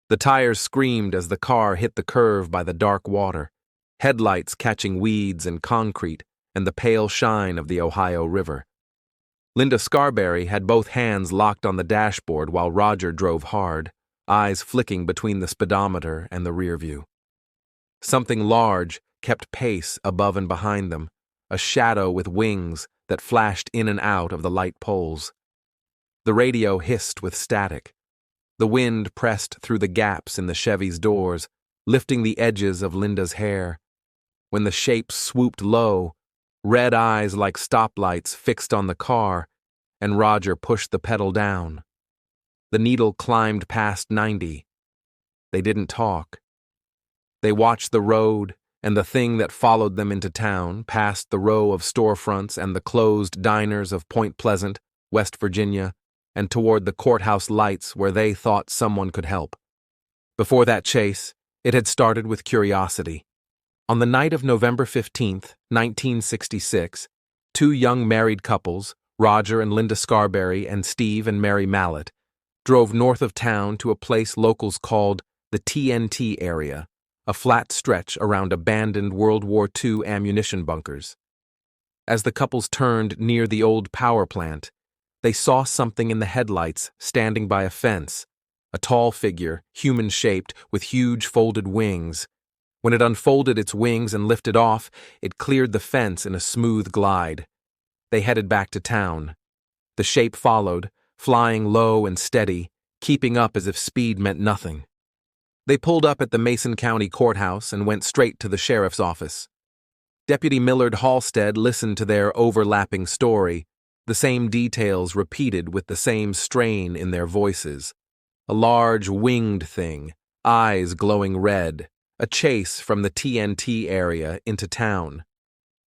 The tires screamed as the car hit the curve by the dark water, headlights catching weeds and concrete and the pale shine of the Ohio River. Linda Scarberry had both hands locked on the dashboard while Roger drove hard, eyes flicking between the speedometer and the rear view. Something large kept pace above and behind them, a shadow with wings that flashed in and out of the light poles. The radio hissed with static. The wind pressed through the gaps in the Chevy's doors, lifting the edges of Linda's hair. When the shape swooped low, red eyes like stoplights fixed on the car, and Roger pushed the pedal down. The needle climbed past 90. They didn't talk. They watched the road and the thing that followed them into town, past the row of storefronts and the closed diners of Point Pleasant, West Virginia, and toward the courthouse lights where they thought someone could help. Before that chase, it had started with curiosity. On the night of November 15th, 1966, two young married couples, Roger and Linda Scarberry and Steve and Mary Mallett, drove north of town to a place locals called the TNT area, a flat stretch around abandoned World War II ammunition bunkers. As the couples turned near the old power plant, they saw something in the headlights standing by a fence, a tall figure, human-shaped, with huge folded wings. When it unfolded its wings and lifted off, it cleared the fence in a smooth glide. They headed back to town. The shape followed, flying low and steady, keeping up as if speed meant nothing. They pulled up at the Mason County Courthouse and went straight to the sheriff's office. Deputy Millard Halstead listened to their overlapping story, the same details repeated with the same strain in their voices. A large winged thing, eyes glowing red, a chase from the TNT area into town.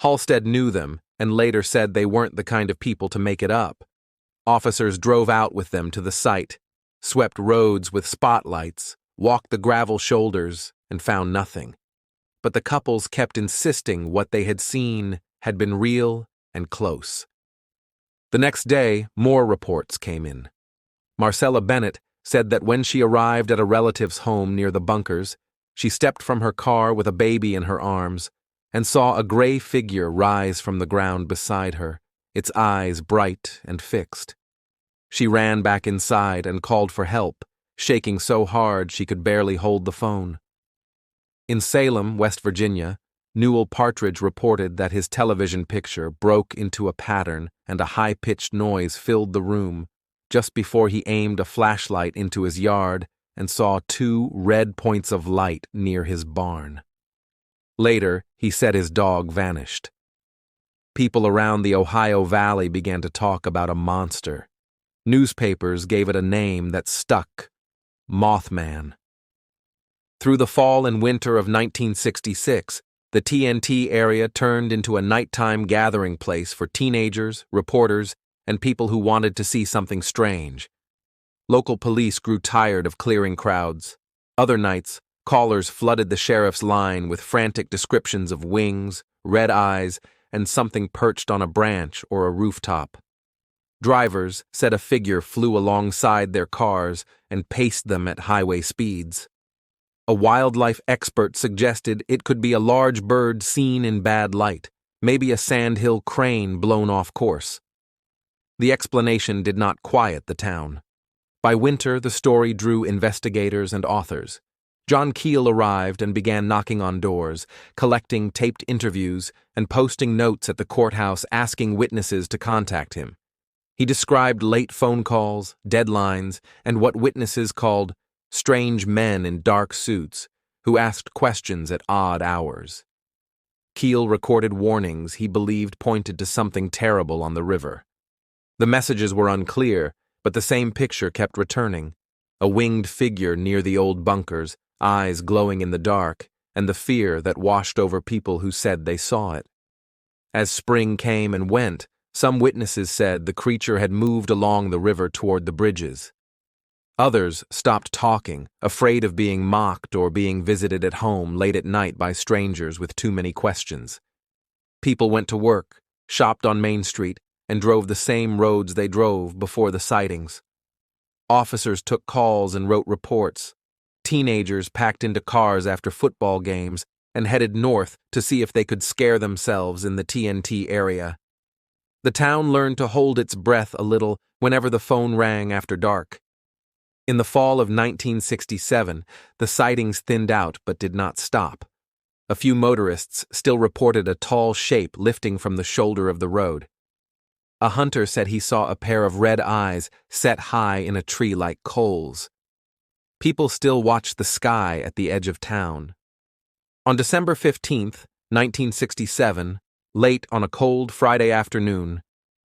Halstead knew them and later said they weren't the kind of people to make it up. Officers drove out with them to the site, swept roads with spotlights, walked the gravel shoulders, and found nothing. But the couples kept insisting what they had seen had been real and close. The next day, more reports came in. Marcella Bennett said that when she arrived at a relative's home near the bunkers, she stepped from her car with a baby in her arms and saw a gray figure rise from the ground beside her, its eyes bright and fixed. She ran back inside and called for help, shaking so hard she could barely hold the phone. In Salem, West Virginia, Newell Partridge reported that his television picture broke into a pattern and a high-pitched noise filled the room just before he aimed a flashlight into his yard and saw two red points of light near his barn. Later, he said his dog vanished. People around the Ohio Valley began to talk about a monster. Newspapers gave it a name that stuck: Mothman. Through the fall and winter of 1966, the TNT area turned into a nighttime gathering place for teenagers, reporters, and people who wanted to see something strange. Local police grew tired of clearing crowds. Other nights, callers flooded the sheriff's line with frantic descriptions of wings, red eyes, and something perched on a branch or a rooftop. Drivers said a figure flew alongside their cars and paced them at highway speeds. A wildlife expert suggested it could be a large bird seen in bad light, maybe a sandhill crane blown off course. The explanation did not quiet the town. By winter, the story drew investigators and authors. John Keel arrived and began knocking on doors, collecting taped interviews, and posting notes at the courthouse asking witnesses to contact him. He described late phone calls, deadlines, and what witnesses called strange men in dark suits who asked questions at odd hours. Keel recorded warnings he believed pointed to something terrible on the river. The messages were unclear, but the same picture kept returning: a winged figure near the old bunkers, eyes glowing in the dark, and the fear that washed over people who said they saw it. As spring came and went, some witnesses said the creature had moved along the river toward the bridges. Others stopped talking, afraid of being mocked or being visited at home late at night by strangers with too many questions. People went to work, shopped on Main Street, and drove the same roads they drove before the sightings. Officers took calls and wrote reports. Teenagers packed into cars after football games and headed north to see if they could scare themselves in the TNT area. The town learned to hold its breath a little whenever the phone rang after dark. In the fall of 1967, the sightings thinned out but did not stop. A few motorists still reported a tall shape lifting from the shoulder of the road. A hunter said he saw a pair of red eyes set high in a tree like coals. People still watched the sky at the edge of town. On December 15, 1967, late on a cold Friday afternoon,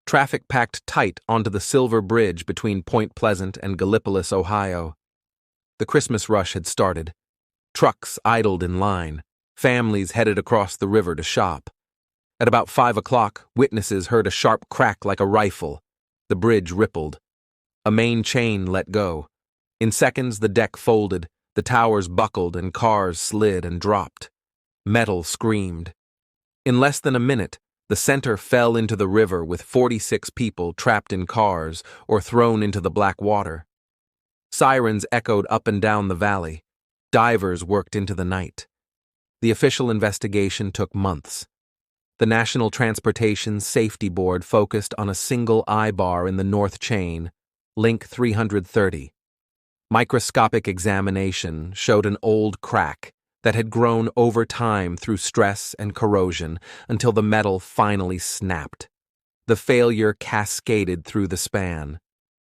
traffic packed tight onto the Silver Bridge between Point Pleasant and Gallipolis, Ohio. The Christmas rush had started. Trucks idled in line. Families headed across the river to shop. At about 5 o'clock, witnesses heard a sharp crack like a rifle. The bridge rippled. A main chain let go. In seconds, the deck folded, the towers buckled, and cars slid and dropped. Metal screamed. In less than a minute, the center fell into the river with 46 people trapped in cars or thrown into the black water. Sirens echoed up and down the valley. Divers worked into the night. The official investigation took months. The National Transportation Safety Board focused on a single eye-bar in the north chain, link 330. Microscopic examination showed an old crack that had grown over time through stress and corrosion until the metal finally snapped. The failure cascaded through the span.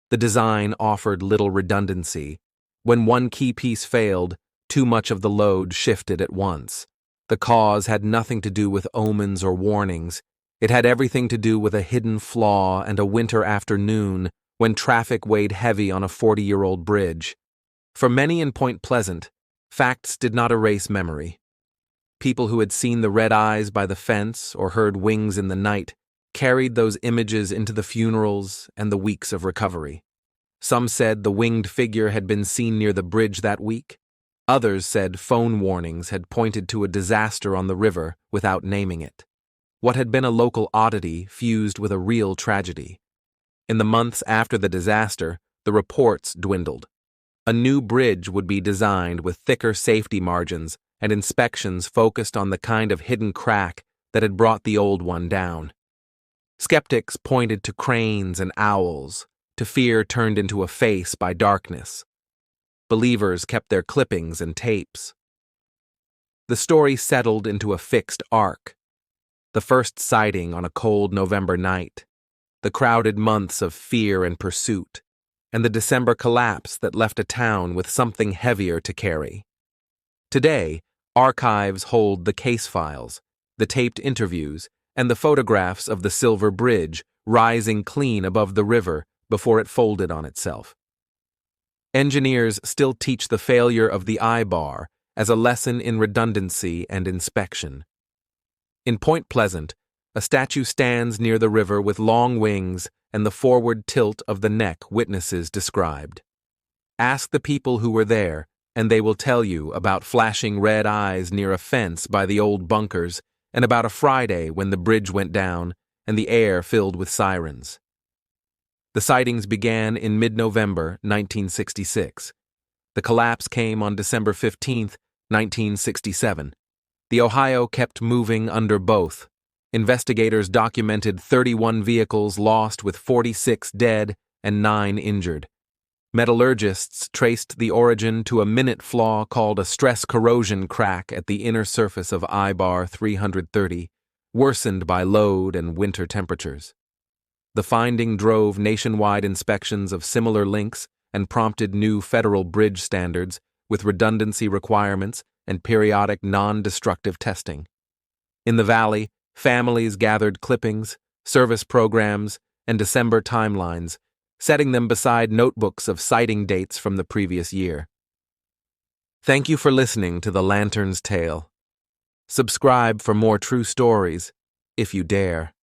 The design offered little redundancy. When one key piece failed, too much of the load shifted at once. The cause had nothing to do with omens or warnings. It had everything to do with a hidden flaw and a winter afternoon when traffic weighed heavy on a 40-year-old bridge. For many in Point Pleasant, facts did not erase memory. People who had seen the red eyes by the fence or heard wings in the night carried those images into the funerals and the weeks of recovery. Some said the winged figure had been seen near the bridge that week. Others said phone warnings had pointed to a disaster on the river without naming it. What had been a local oddity fused with a real tragedy. In the months after the disaster, the reports dwindled. A new bridge would be designed with thicker safety margins and inspections focused on the kind of hidden crack that had brought the old one down. Skeptics pointed to cranes and owls, to fear turned into a face by darkness. Believers kept their clippings and tapes. The story settled into a fixed arc. The first sighting on a cold November night, the crowded months of fear and pursuit, and the December collapse that left a town with something heavier to carry. Today, archives hold the case files, the taped interviews, and the photographs of the Silver Bridge rising clean above the river before it folded on itself. Engineers still teach the failure of the eye-bar as a lesson in redundancy and inspection. In Point Pleasant, a statue stands near the river with long wings and the forward tilt of the neck witnesses described. Ask the people who were there, and they will tell you about flashing red eyes near a fence by the old bunkers and about a Friday when the bridge went down and the air filled with sirens. The sightings began in mid-November 1966. The collapse came on December 15, 1967. The Ohio kept moving under both. Investigators documented 31 vehicles lost with 46 dead and 9 injured. Metallurgists traced the origin to a minute flaw called a stress corrosion crack at the inner surface of eye-bar 330, worsened by load and winter temperatures. The finding drove nationwide inspections of similar links and prompted new federal bridge standards with redundancy requirements and periodic non-destructive testing. In the valley, families gathered clippings, service programs, and December timelines, setting them beside notebooks of sighting dates from the previous year. Thank you for listening to The Lantern's Tale. Subscribe for more true stories, if you dare.